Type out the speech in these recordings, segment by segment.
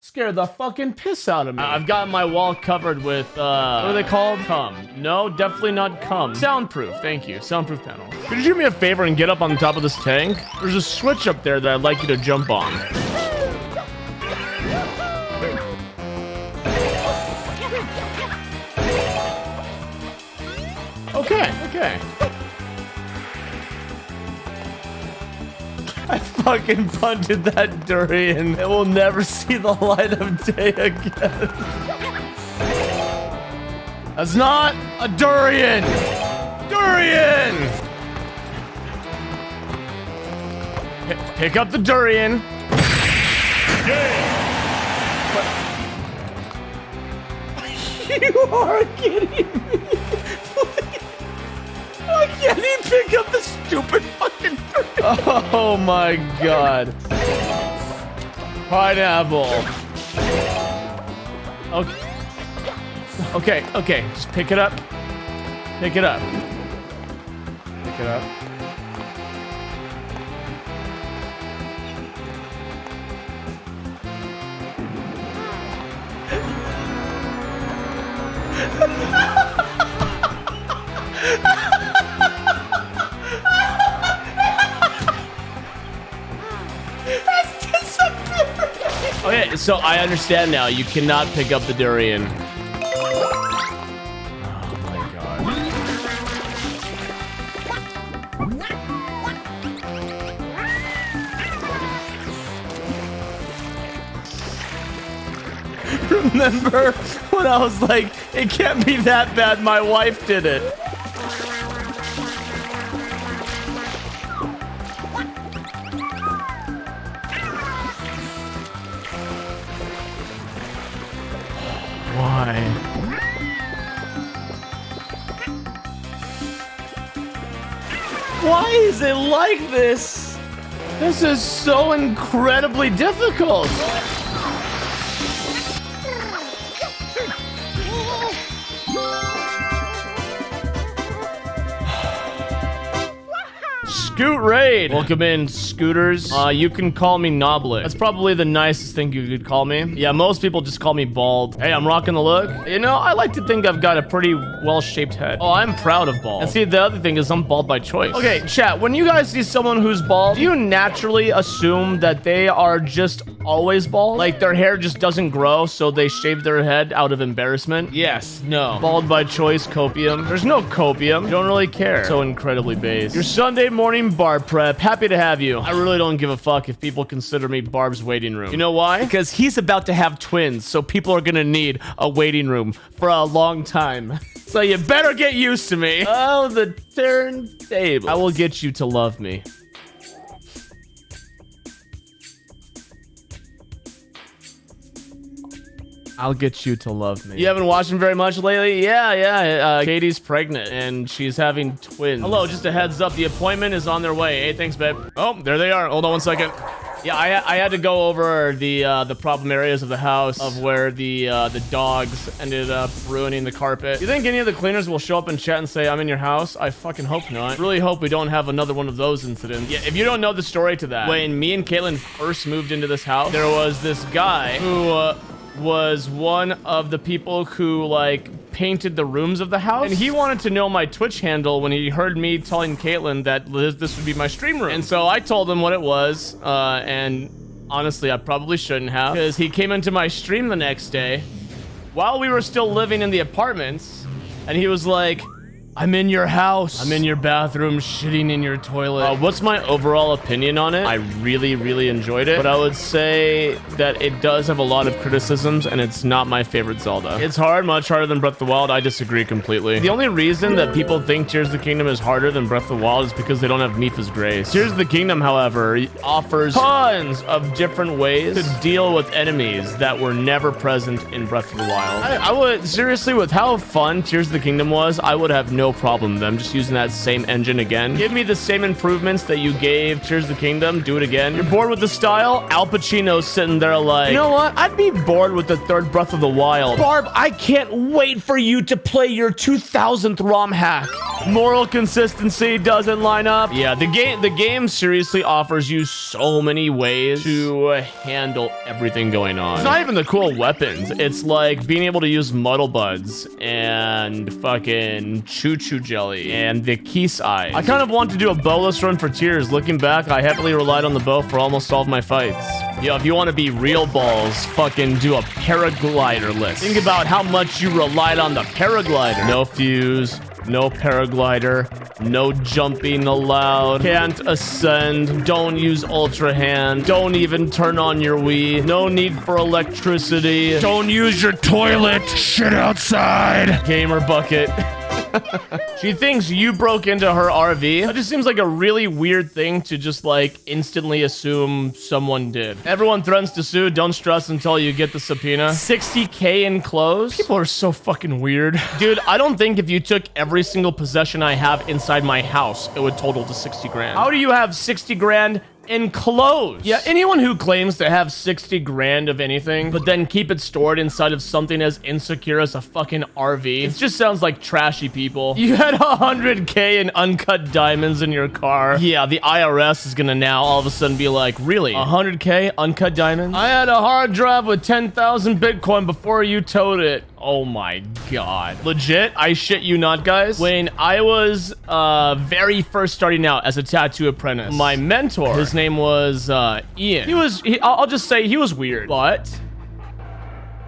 Scared the fucking piss out of me. I've got my wall covered with, what are they called? Cum. No, definitely not cum. Soundproof, thank you. Soundproof panel. Could you do me a favor and get up on the top of this tank? There's a switch up there that I'd like you to jump on. Okay. I fucking punted that durian. It will never see the light of day again. That's not a durian! Durian! Pick up the durian. You are kidding me. Why can't he pick up the stupid fucking durian? Oh my god. Pineapple. Okay. Just pick it up. Pick it up. Pick it up. Okay, so I understand now. You cannot pick up the durian. Oh my god. Remember when I was like, it can't be that bad, my wife did it. Why? Why is it like this? This is so incredibly difficult. Scoot Raid. Welcome in, scooters. You can call me Noblet. That's probably the nicest thing you could call me. Yeah, most people just call me bald. Hey, I'm rocking the look. You know, I like to think I've got a pretty well-shaped head. Oh, I'm proud of bald. And see, the other thing is I'm bald by choice. Okay, chat, when you guys see someone who's bald, do you naturally assume that they are just always bald? Like their hair just doesn't grow, so they shave their head out of embarrassment? Yes, no. Bald by choice, copium. There's no copium. You don't really care. So incredibly base. Your Sunday morning bar prep. Happy to have you. I really don't give a fuck if people consider me Barb's waiting room. You know why? Because he's about to have twins, so people are gonna need a waiting room for a long time. So you better get used to me. Oh, the turntable. I will get you to love me. I'll get you to love me. You haven't watched him very much lately? Yeah. Katie's pregnant and she's having twins. Hello, just a heads up. The appointment is on their way. Hey, thanks, babe. Oh, there they are. Hold on one second. Yeah, I had to go over the problem areas of the house of where the dogs ended up ruining the carpet. You think any of the cleaners will show up and chat and say, I'm in your house? I fucking hope not. Really hope we don't have another one of those incidents. Yeah, if you don't know the story to that, when me and Caitlin first moved into this house, there was this guy who was one of the people who like painted the rooms of the house, and he wanted to know my Twitch handle when he heard me telling Caitlin that this would be my stream room. And so I told him what it was, and honestly I probably shouldn't have, because he came into my stream the next day while we were still living in the apartments, and he was like, I'm in your house. I'm in your bathroom, shitting in your toilet. What's my overall opinion on it? I really enjoyed it, but I would say that it does have a lot of criticisms, and it's not my favorite Zelda. It's hard, much harder than Breath of the Wild. I disagree completely. The only reason that people think Tears of the Kingdom is harder than Breath of the Wild is because they don't have Mipha's Grace. Tears of the Kingdom, however, offers tons of different ways to deal with enemies that were never present in Breath of the Wild. I would, seriously, with how fun Tears of the Kingdom was, I would have no no problem with them just using that same engine again. Give me the same improvements that you gave Tears of the Kingdom. Do it again. You're bored with the style? Al Pacino's sitting there like, you know what? I'd be bored with the third Breath of the Wild. Barb, I can't wait for you to play your 2000th ROM hack. Moral consistency doesn't line up. Yeah, the game seriously offers you so many ways to handle everything going on. It's not even the cool weapons. It's like being able to use Muddle Buds and fucking Choo Choo Jelly and the Keese Eye. I kind of want to do a bowless run for Tears. Looking back, I heavily relied on the bow for almost all of my fights. Yo, if you want to be real balls, fucking do a paraglider list. Think about how much you relied on the paraglider. No fuse. No paraglider, no jumping allowed, can't ascend, don't use Ultra Hand, don't even turn on your Wii, no need for electricity, don't use your toilet, shit outside, gamer bucket. She thinks you broke into her RV. That just seems like a really weird thing to just like instantly assume someone did. Everyone threatens to sue. Don't stress until you get the subpoena. 60K in clothes. People are so fucking weird. Dude, I don't think if you took every single possession I have inside my house, it would total to 60 grand. How do you have 60 grand in clothes? Yeah, anyone who claims to have 60 grand of anything, but then keep it stored inside of something as insecure as a fucking RV, it just sounds like trashy people. You had 100K in uncut diamonds in your car. Yeah, the IRS is gonna now all of a sudden be like, really? 100K uncut diamonds? I had a hard drive with 10,000 Bitcoin before you towed it. Oh my god. Legit, I shit you not, guys. When I was very first starting out as a tattoo apprentice, my mentor, his name was Ian. I'll just say he was weird, but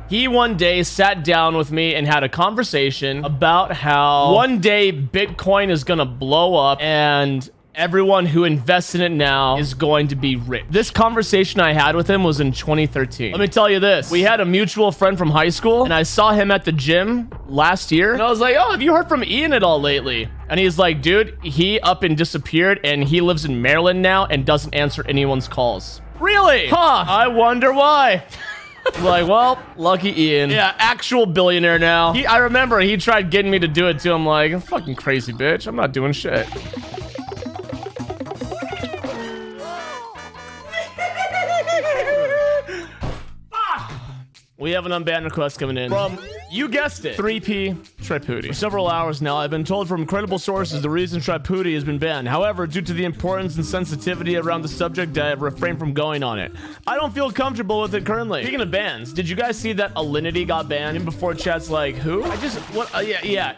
he one day sat down with me and had a conversation about how one day Bitcoin is gonna blow up and everyone who invests in it now is going to be rich. This conversation I had with him was in 2013. Let me tell you this. We had a mutual friend from high school, and I saw him at the gym last year. And I was like, oh, have you heard from Ian at all lately? And he's like, dude, he up and disappeared, and he lives in Maryland now and doesn't answer anyone's calls. Really? Huh. I wonder why. Like, well, lucky Ian. Yeah, actual billionaire now. I remember he tried getting me to do it too. I'm like, fucking crazy bitch. I'm not doing shit. We have an unbanned request coming in from, you guessed it, 3P Tripooty. For several hours now, I've been told from credible sources the reason Tripooty has been banned. However, due to the importance and sensitivity around the subject, I have refrained from going on it. I don't feel comfortable with it currently. Speaking of bans, did you guys see that Alinity got banned? And before chat's like, who? Yeah.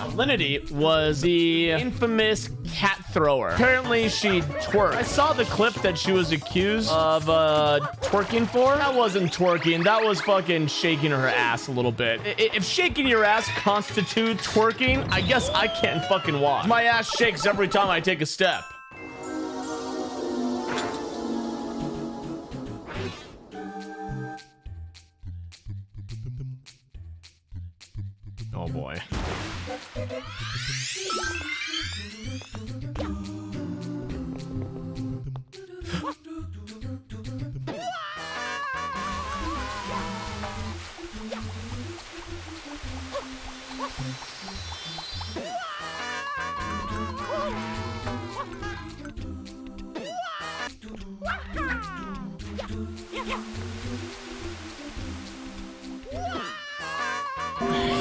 Alinity was the infamous cat thrower. Apparently, she twerked. I saw the clip that she was accused of twerking for. That wasn't twerking. That was fucking shaking her ass a little bit. If shaking your ass constitutes twerking, I guess I can't fucking walk. My ass shakes every time I take a step. Oh boy.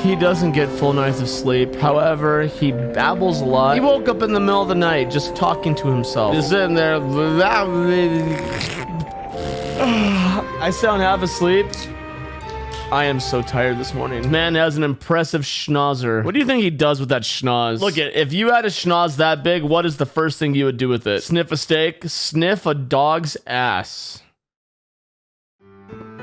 He doesn't get full nights of sleep. However, he babbles a lot. He woke up in the middle of the night just talking to himself. Just sitting there. I sound half asleep. I am so tired this morning. Man has an impressive schnauzer. What do you think he does with that schnoz? Look, if you had a schnoz that big, what is the first thing you would do with it? Sniff a steak? Sniff a dog's ass.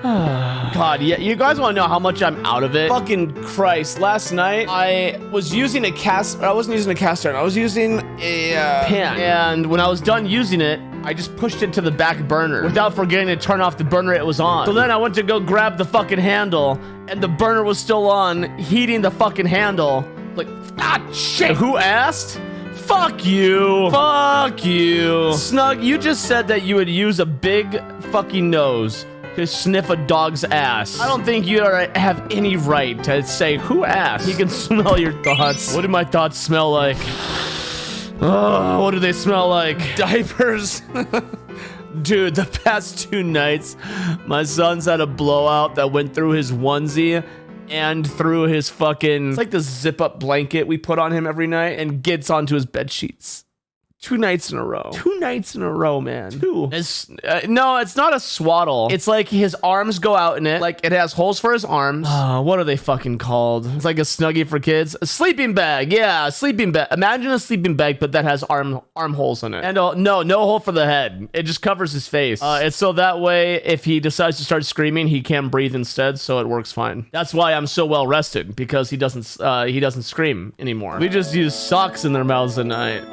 God, yeah, you guys want to know how much I'm out of it? Fucking Christ. Last night, I was using a I wasn't using a cast iron. I was using a pan. And when I was done using it, I just pushed it to the back burner without forgetting to turn off the burner it was on. So then I went to go grab the fucking handle, and the burner was still on, heating the fucking handle. Like, ah, shit. Who asked? Fuck you. Fuck you. Snug, you just said that you would use a big fucking nose to sniff a dog's ass. I don't think you have any right to say who asked. He can smell your thoughts. What do my thoughts smell like? Oh, what do they smell like? Diapers. Dude, the past 2 nights, my son's had a blowout that went through his onesie and through his fucking... It's like the zip-up blanket we put on him every night and gets onto his bed sheets. 2 nights in a row. 2 nights in a row, man. 2. No, it's not a swaddle. It's like his arms go out in it. Like, it has holes for his arms. What are they fucking called? It's like a Snuggie for kids. A sleeping bag. Yeah, a sleeping bag. Imagine a sleeping bag, but that has arm holes in it. And no hole for the head. It just covers his face. It's so that way, if he decides to start screaming, he can breathe instead, so it works fine. That's why I'm so well rested, because he doesn't scream anymore. We just use socks in their mouths at night.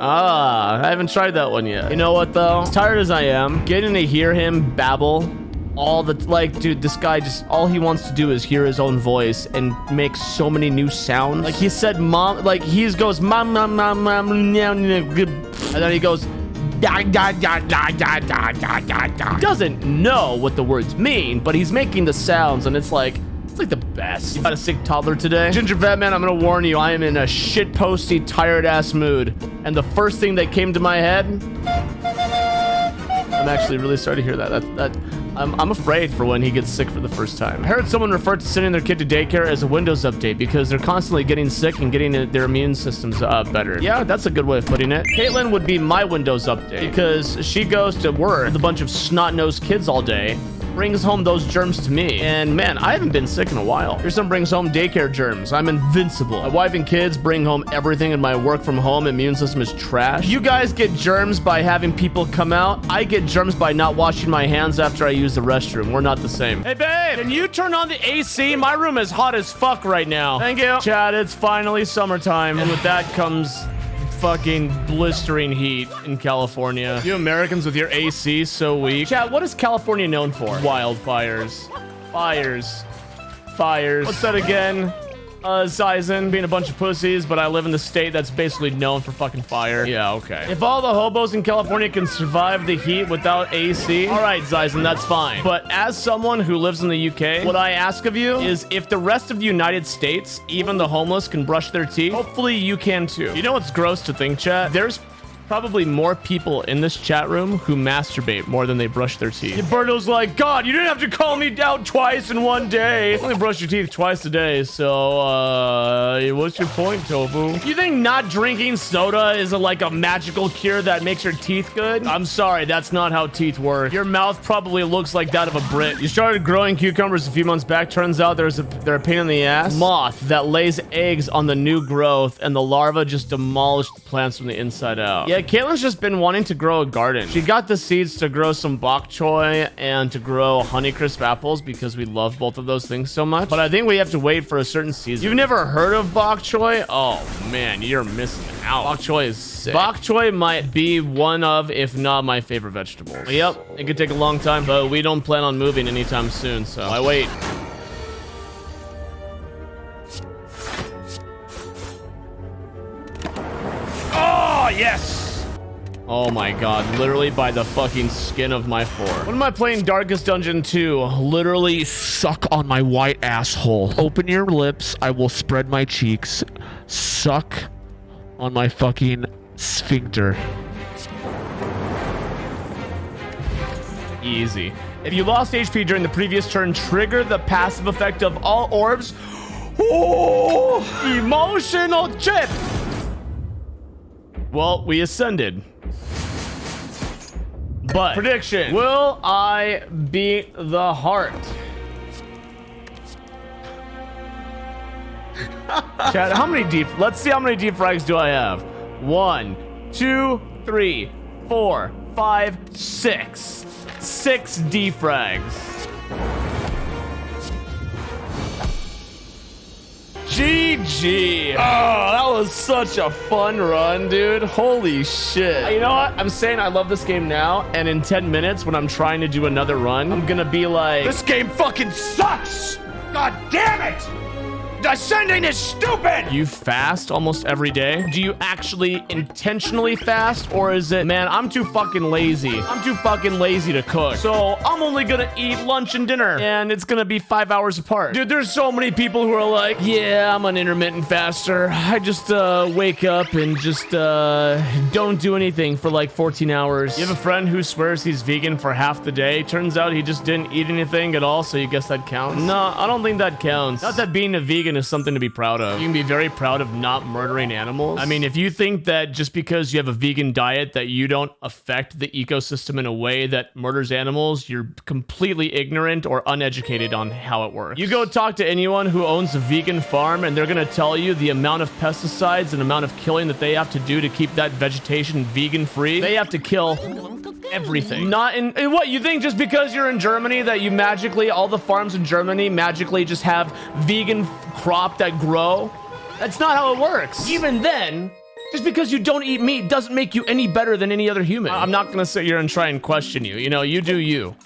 I haven't tried that one yet. You know what, though? As tired as I am, getting to hear him babble all the... Like, dude, this guy just... All he wants to do is hear his own voice and make so many new sounds. Like, he said mom... Like, he goes... Mom, mom, mom, mom... And then he goes... He doesn't know what the words mean, but he's making the sounds, and it's like the best. You got a sick toddler today? Ginger Vet Man, I'm gonna warn you, I am in a shitposty, tired-ass mood. And the first thing that came to my head... I'm actually really sorry to hear that. I'm afraid for when he gets sick for the first time. I heard someone refer to sending their kid to daycare as a Windows update because they're constantly getting sick and getting their immune systems better. Yeah, that's a good way of putting it. Caitlin would be my Windows update because she goes to work with a bunch of snot-nosed kids all day, brings home those germs to me, and man, I haven't been sick in a while. Your son brings home daycare germs. I'm invincible. My wife and kids bring home everything, and my work from home immune system is trash. You guys get germs by having people come out. I get germs by not washing my hands after I use the restroom. We're not the same. Hey babe, can you turn on the AC? My room is hot as fuck right now. Thank you. Chad, it's finally summertime, and with that comes fucking blistering heat in California. You Americans with your AC so weak. Chat, what is California known for? Wildfires. Fires. What's that again? Sizen being a bunch of pussies, but I live in the state that's basically known for fucking fire. Yeah, okay. If all the hobos in California can survive the heat without AC, all right, Sizen, that's fine. But as someone who lives in the UK, what I ask of you is if the rest of the United States, even the homeless, can brush their teeth, hopefully you can too. You know what's gross to think, chat? There's probably more people in this chat room who masturbate more than they brush their teeth. Berto's like, God, you didn't have to call me out twice in one day. You only brush your teeth twice a day, so, what's your point, Tofu? You think not drinking soda is like a magical cure that makes your teeth good? I'm sorry, that's not how teeth work. Your mouth probably looks like that of a Brit. You started growing cucumbers a few months back. Turns out they're a pain in the ass. Moth that lays eggs on the new growth, and the larva just demolished the plants from the inside out. Yeah, Caitlin's just been wanting to grow a garden. She got the seeds to grow some bok choy and to grow Honeycrisp apples because we love both of those things so much. But I think we have to wait for a certain season. You've never heard of bok choy? Oh man, you're missing out. Bok choy is sick. Bok choy might be one of, if not my favorite vegetables. Yep, it could take a long time, but we don't plan on moving anytime soon, so I wait. Oh, yes! Oh my god, literally by the fucking skin of my fork. When am I playing Darkest Dungeon 2? Literally suck on my white asshole. Open your lips, I will spread my cheeks. Suck on my fucking sphincter. Easy. If you lost HP during the previous turn, trigger the passive effect of all orbs. Ooh, emotional chip. Well, we ascended. But prediction, will I beat the heart? Chad, how many deep? Let's see how many deep frags do I have. 1, 2, 3, 4, 5, 6. 6 defrags. GG. Oh, that was such a fun run, dude. Holy shit. You know what? I'm saying I love this game now, and in 10 minutes when I'm trying to do another run, I'm gonna be like, this game fucking sucks. God damn it. Descending is stupid! You fast almost every day? Do you actually intentionally fast? Or is it, man, I'm too fucking lazy. I'm too fucking lazy to cook. So I'm only gonna eat lunch and dinner. And it's gonna be 5 hours apart. Dude, there's so many people who are like, yeah, I'm an intermittent faster. I just wake up and just don't do anything for like 14 hours. You have a friend who swears he's vegan for half the day. Turns out he just didn't eat anything at all, so you guess that counts? No, I don't think that counts. Not that being a vegan is something to be proud of. You can be very proud of not murdering animals. I mean, if you think that just because you have a vegan diet that you don't affect the ecosystem in a way that murders animals, you're completely ignorant or uneducated on how it works. You go talk to anyone who owns a vegan farm and they're gonna tell you the amount of pesticides and amount of killing that they have to do to keep that vegetation vegan free. They have to kill everything. Not in what you think just because you're in Germany that you magically, all the farms in Germany magically just have vegan crop that grow? That's not how it works. Even then, just because you don't eat meat doesn't make you any better than any other human. I'm not gonna sit here and try and question you. You know, you do you.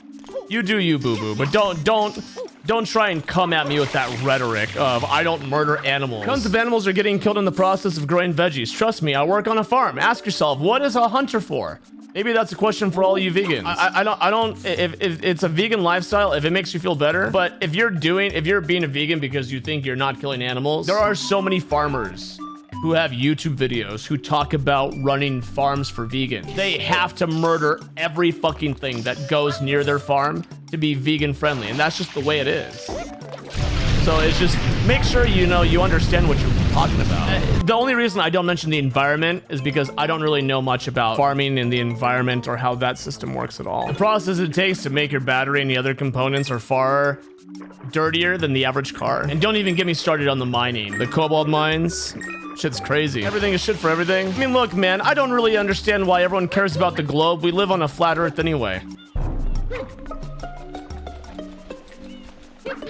You do you, boo-boo. But don't try and come at me with that rhetoric of I don't murder animals. Tons of animals are getting killed in the process of growing veggies. Trust me, I work on a farm. Ask yourself, what is a hunter for? Maybe that's a question for all you vegans. I don't, if it's a vegan lifestyle, if it makes you feel better, but if you're being a vegan because you think you're not killing animals, there are so many farmers who have YouTube videos who talk about running farms for vegans. They have to murder every fucking thing that goes near their farm to be vegan friendly, and that's just the way it is. So it's just, make sure you know, you understand what you're talking about. The only reason I don't mention the environment is because I don't really know much about farming and the environment or how that system works at all. The process it takes to make your battery and the other components are far dirtier than the average car. And don't even get me started on the mining. The cobalt mines, shit's crazy. Everything is shit for everything. I mean, look, man, I don't really understand why everyone cares about the globe. We live on a flat earth anyway.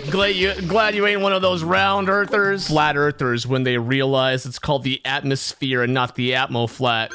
Glad you ain't one of those round earthers. Flat earthers when they realize it's called the atmosphere and not the atmo flat.